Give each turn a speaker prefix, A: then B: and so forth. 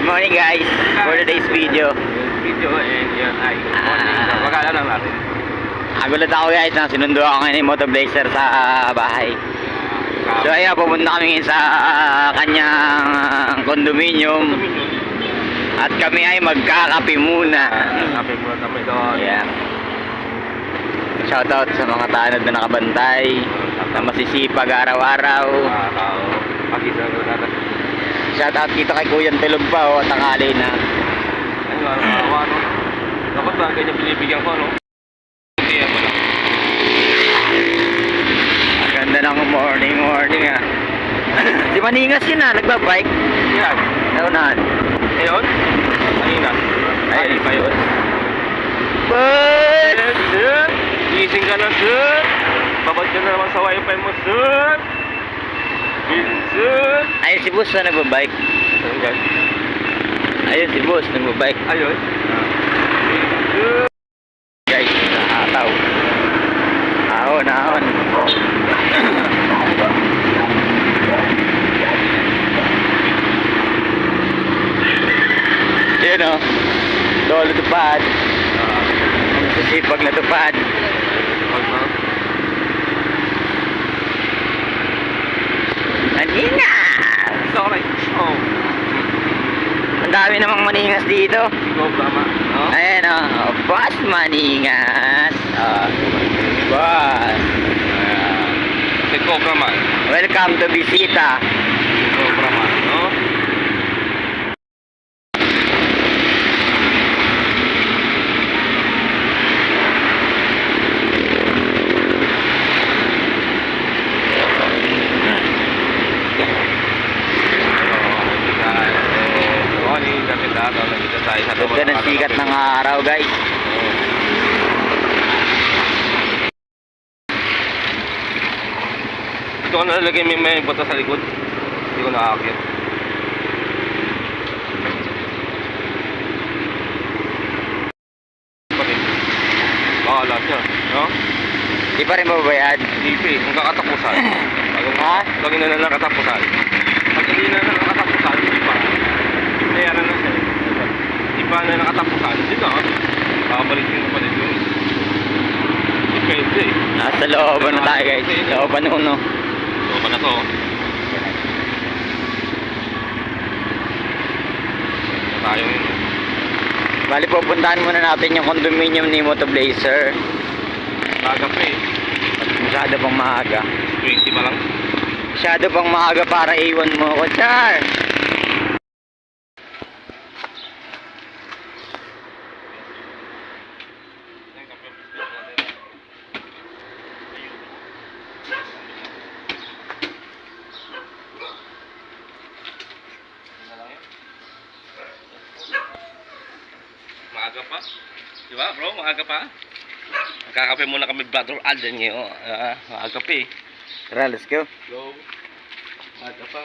A: morning guys, for today's video.
B: And yan ay good morning. Magkala lang natin.
A: Nagulat ako guys nang sinundo ako ngayon ni Motoblazer sa bahay. So ayan, pupunta kami sa kanyang condominium. At kami ay magkakape muna.
B: Kape muna kami doon.
A: Yeah. Shoutout sa mga tanod na nakabantay, na masisipag araw-araw.
B: Pag-isa na natin.
A: Shoutout dito kay Kuyang Tulog pa, tanghali na.
B: Ano? Dapat ba ganyan binibigyan ko, no? Hindi ako lang.
A: Ganda ng morning ah. Si Maningas yun nagbabike.
B: Yan.
A: Naunahan.
B: Ayun? Kanina.
A: Ayun
B: pa yun.
A: But
B: Sir! Gising ka na, sir! Babad ka na naman sa wifi mo, sir! Sir!
A: ayun si Boss na nagbabike.
B: Ayun, guys.
A: Ayun si Boss nagbabike.
B: Ayun.
A: Guys, nakataw. Ahon. Yun o. Dolo tupad. Masisipag na tupad. Maningas!
B: Sorry. Oh.
A: Ang dami namang maningas dito.
B: Ikaw, tama. No?
A: Ayan o. Boss Maningas. Boss.
B: Si Cobra Man.
A: Welcome to Bisita.
B: Si Cobra Man, no?
A: Ganda ng sikat ng araw guys.
B: Ito ko nalalagay may bata sa likod. Hindi ko nakakit. Bakit? Bahala siya, no?
A: Di pa rin mababayad.
B: Hindi, ang kakatapusan.
A: Ha?
B: Pag na lang katapusan. Pag hindi na lang katapusan, hindi pa. Bayaran na siya. Hindi pa na nakatapusan. Dito, kakabalik din pa rin yun. Depende eh.
A: Nasa looban na tayo guys. Looban uno.
B: So, pa na to. Tayo yun.
A: Bali pupuntahan muna natin yung condominium ni Motoblazer.
B: Maaga pa eh.
A: Masyado pang maaga.
B: 20 pa lang.
A: Masyado pang maaga para iwan mo ko, Char.
B: Maaga pa. Di ba bro? Maaga pa. Magkakape muna kami brother Alden ngayon. Maaga pa eh.
A: Tara, let's go.
B: Go. Maaga pa.